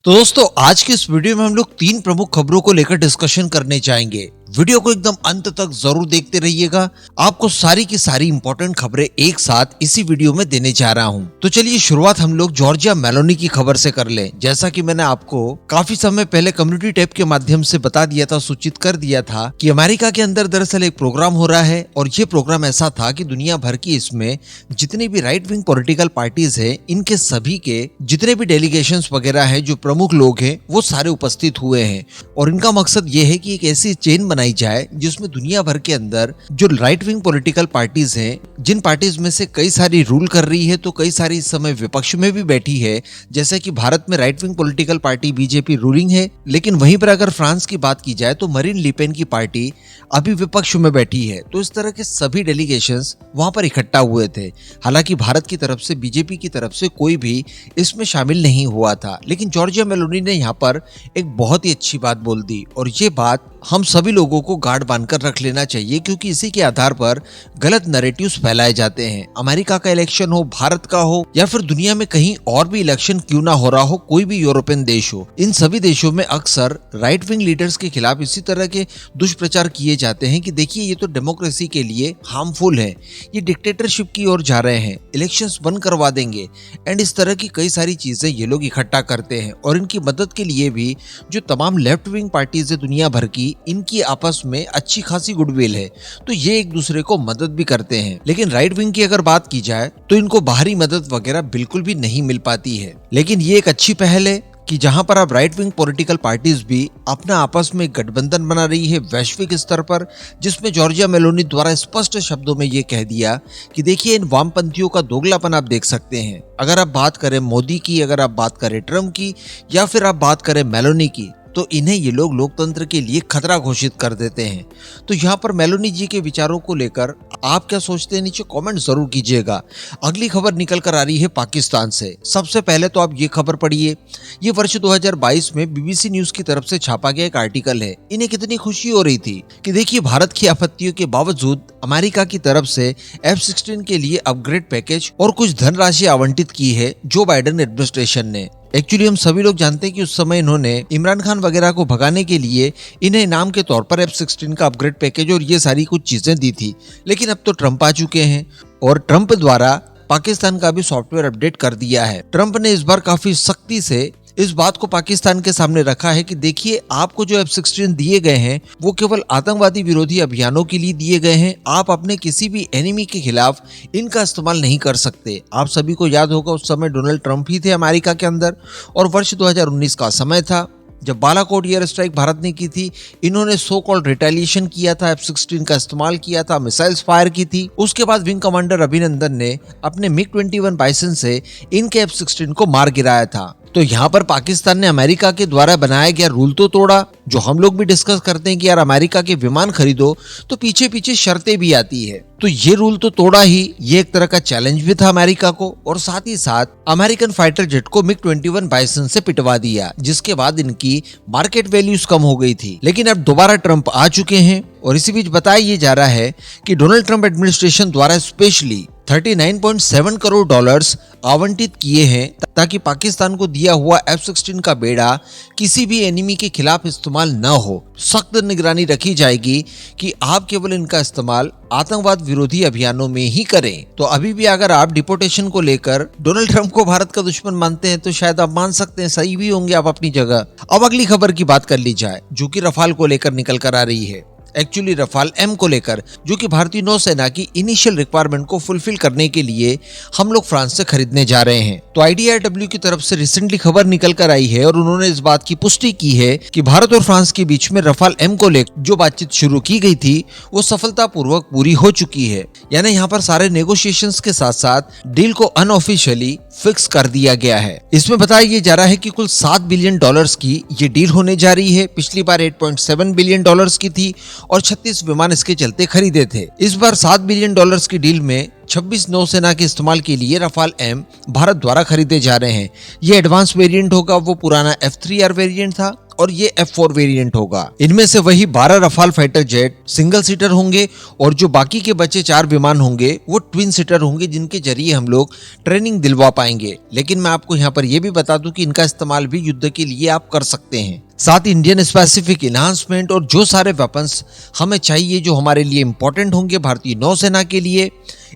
तो दोस्तों आज की इस वीडियो में हम लोग 3 प्रमुख खबरों को लेकर डिस्कशन करने जाएंगे। वीडियो को एकदम अंत तक जरूर देखते रहिएगा। आपको सारी की सारी इंपॉर्टेंट खबरें एक साथ इसी वीडियो में देने जा रहा हूं। तो चलिए शुरुआत हम लोग जॉर्जिया मेलोनी की खबर से कर लें। जैसा कि मैंने आपको काफी समय पहले कम्युनिटी टैब के माध्यम से बता दिया था, सूचित कर दिया था कि अमेरिका के अंदर दरअसल एक प्रोग्राम हो रहा है और ये प्रोग्राम ऐसा था कि दुनिया भर की इसमें जितनी भी राइट विंग पॉलिटिकल पार्टीज है, इनके सभी के जितने भी डेलीगेशंस वगैरह है, जो प्रमुख लोग हैं, वो सारे उपस्थित हुए हैं। और इनका मकसद ये है कि एक ऐसी चेन बनाई जाए जिसमें दुनिया भर के अंदर जो राइट विंग पॉलिटिकल पार्टीज हैं, जिन पार्टीज में से कई सारी रूल कर रही है तो कई सारी इस समय विपक्ष में भी बैठी है। जैसे कि भारत में right wing political party BJP ruling है, लेकिन वहीं पर अगर फ्रांस की बात की जाए तो मरीन लिपेन की पार्टी अभी विपक्ष में बैठी है। तो इस तरह के सभी डेलीगेशंस वहां पर इकट्ठा हुए थे। हालांकि भारत की तरफ से, बीजेपी की तरफ से कोई भी इसमें शामिल नहीं हुआ था, लेकिन जॉर्जिया मेलोनी ने यहाँ पर एक बहुत ही अच्छी बात बोल दी। और ये बात हम सभी लोगों को गार्ड बांधकर रख लेना चाहिए, क्योंकि इसी के आधार पर गलत नैरेटिव्स फैलाए जाते हैं। अमेरिका का इलेक्शन हो, भारत का हो, या फिर दुनिया में कहीं और भी इलेक्शन क्यों ना हो रहा हो, कोई भी यूरोपियन देश हो, इन सभी देशों में अक्सर राइट विंग लीडर्स के खिलाफ इसी तरह के दुष्प्रचार किए जाते हैं कि देखिए ये तो डेमोक्रेसी के लिए हार्मफुल है, ये डिक्टेटरशिप की ओर जा रहे हैं, इलेक्शंस बंद करवा देंगे। एंड इस तरह की कई सारी चीजें ये लोग इकट्ठा करते हैं। और इनकी मदद के लिए भी जो तमाम लेफ्ट विंग पार्टीज है दुनिया भर की, इनकी आपस में अच्छी खासी गुडविल है, तो ये एक दूसरे को मदद भी करते हैं। लेकिन राइट विंग की अगर बात की जाए तो इनको बाहरी मदद वगैरह बिल्कुल भी नहीं मिल पाती है। लेकिन ये एक अच्छी पहल है कि जहां पर अब राइट विंग पॉलिटिकल पार्टीज भी अपना आपस में गठबंधन बना रही है वैश्विक स्तर पर, जिसमें जॉर्जिया मेलोनी द्वारा स्पष्ट शब्दों में ये कह दिया कि देखिए इन वामपंथियों का दोगलापन आप देख सकते हैं। अगर आप बात करें मोदी की, अगर आप बात करें ट्रम्प की, या फिर आप बात करें मेलोनी की, तो इन्हें ये लोग लोकतंत्र के लिए खतरा घोषित कर देते हैं। तो यहाँ पर मेलोनी जी के विचारों को लेकर आप क्या सोचते हैं, नीचे कमेंट जरूर कीजिएगा। अगली खबर निकल कर आ रही है पाकिस्तान से। सबसे पहले तो आप ये खबर पढ़िए। ये वर्ष 2022 में बीबीसी न्यूज की तरफ से छापा गया एक आर्टिकल है। इन्हें कितनी खुशी हो रही थी कि देखिए भारत की आपत्तियों के बावजूद अमेरिका की तरफ से F-16 के लिए अपग्रेड पैकेज और कुछ धनराशि आवंटित की है जो बाइडेन एडमिनिस्ट्रेशन ने। एक्चुअली हम सभी लोग जानते हैं कि उस समय इन्होंने इमरान खान वगैरह को भगाने के लिए इन्हें इनाम के तौर पर F-16 का अपग्रेड पैकेज और ये सारी कुछ चीजें दी थी। लेकिन अब तो ट्रम्प आ चुके हैं और ट्रम्प द्वारा पाकिस्तान का भी सॉफ्टवेयर अपडेट कर दिया है। ट्रम्प ने इस बार काफी सख्ती से इस बात को पाकिस्तान के सामने रखा है कि देखिए आपको जो F-16 दिए गए हैं वो केवल आतंकवादी विरोधी अभियानों के लिए दिए गए हैं। आप अपने किसी भी एनिमी के खिलाफ इनका इस्तेमाल नहीं कर सकते। आप सभी को याद होगा उस समय डोनाल्ड ट्रम्प ही थे अमेरिका के अंदर और वर्ष 2019 का समय था जब बालाकोट एयर स्ट्राइक भारत ने की थी। इन्होंने सो कॉल्ड रिटेलिएशन किया था, F-16 का इस्तेमाल किया था, मिसाइल्स फायर की थी। उसके बाद विंग कमांडर अभिनंदन ने अपने MiG-21 बाइसन से इनके F-16 को मार गिराया था। तो यहाँ पर पाकिस्तान ने अमेरिका के द्वारा बनाया गया रूल तो तोड़ा। जो हम लोग भी डिस्कस करते हैं कि यार अमेरिका के विमान खरीदो तो पीछे पीछे शर्तें भी आती है, तो ये रूल तो तोड़ा ही। ये एक तरह का चैलेंज भी था अमेरिका को, और साथ ही साथ अमेरिकन फाइटर जेट को MiG-21 बाइसन से पिटवा दिया, जिसके बाद इनकी मार्केट वैल्यूज कम हो गई थी। लेकिन अब दोबारा ट्रम्प आ चुके हैं और इसी बीच बताया ये जा रहा है कि डोनाल्ड ट्रम्प एडमिनिस्ट्रेशन द्वारा स्पेशली 39.7 करोड़ डॉलर्स आवंटित किए हैं ताकि पाकिस्तान को दिया हुआ F-16 का बेड़ा किसी भी एनिमी के खिलाफ इस्तेमाल न हो। सख्त निगरानी रखी जाएगी कि आप केवल इनका इस्तेमाल आतंकवाद विरोधी अभियानों में ही करें। तो अभी भी अगर आप डिपोटेशन को लेकर डोनाल्ड ट्रम्प को भारत का दुश्मन मानते हैं तो शायद आप मान सकते हैं, सही भी होंगे आप अपनी जगह। अब अगली खबर की बात कर ली जाए जो कि रफाल को लेकर निकल कर आ रही है। एक्चुअली रफाल M को लेकर, जो कि भारतीय नौसेना की इनिशियल रिक्वायरमेंट को फुलफिल करने के लिए हम लोग फ्रांस से खरीदने जा रहे हैं। तो IDIRW की तरफ से रिसेंटली खबर निकल कर आई है और उन्होंने इस बात की पुष्टि की है कि भारत और फ्रांस के बीच में रफाल M को लेकर जो बातचीत शुरू की गई थी वो सफलतापूर्वक पूरी हो चुकी है। यानी यहाँ पर सारे नेगोशिएशंस के साथ साथ डील को अनऑफिशियली फिक्स कर दिया गया है। इसमें बताया ये जा रहा है कि कुल $7 बिलियन की ये डील होने जा रही है। पिछली बार $8.7 बिलियन की थी और 36 विमान इसके चलते खरीदे थे। इस बार $7 बिलियन की डील में 26 नौसेना के इस्तेमाल के लिए रफाल M भारत द्वारा खरीदे जा रहे हैं। ये एडवांस वेरिएंट होगा, वो पुराना F-3R वेरिएंट था और ये F4 वेरिएंट होगा। इनमें से वही 12 Rafale fighter jet single seater होंगे और जो बाकी के बचे 4 विमान होंगे वो ट्विन सीटर होंगे, जिनके जरिए हम लोग ट्रेनिंग दिलवा पाएंगे। लेकिन मैं आपको यहाँ पर यह भी बता दूं कि इनका इस्तेमाल भी युद्ध के लिए आप कर सकते हैं। साथ इंडियन स्पेसिफिक इन्हांसमेंट और जो सारे वेपन्स हमें चाहिए जो हमारे लिए इंपॉर्टेंट होंगे भारतीय नौसेना के लिए,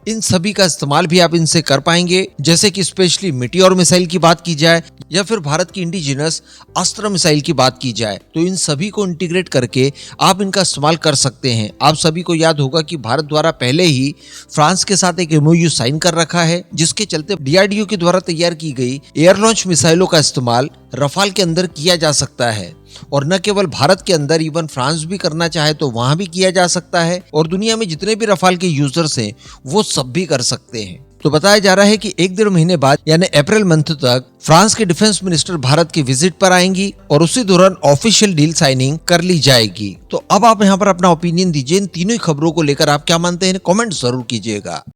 इन सभी का इस्तेमाल भी आप इनसे कर पाएंगे। जैसे कि स्पेशली मीटियोर मिसाइल की बात की जाए या फिर भारत की इंडिजिनस अस्त्र मिसाइल की बात की जाए, तो इन सभी को इंटीग्रेट करके आप इनका इस्तेमाल कर सकते हैं। आप सभी को याद होगा कि भारत द्वारा पहले ही फ्रांस के साथ एक MOU साइन कर रखा है, जिसके चलते DRDO के द्वारा तैयार की गई एयर लॉन्च मिसाइलों का इस्तेमाल रफाल के अंदर किया जा सकता है। और न केवल भारत के अंदर, इवन फ्रांस भी करना चाहे तो वहां भी किया जा सकता है। और दुनिया में जितने भी रफाल के यूजर्स हैं वो सब भी कर सकते हैं। तो बताया जा रहा है कि 1-1.5 महीने बाद यानी अप्रैल मंथ तक फ्रांस के डिफेंस मिनिस्टर भारत की विजिट पर आएंगी और उसी दौरान ऑफिशियल डील साइनिंग कर ली जाएगी। तो अब आप यहाँ पर अपना ओपिनियन दीजिए, इन तीनों ही खबरों को लेकर आप क्या मानते हैं, कमेंट जरूर कीजिएगा।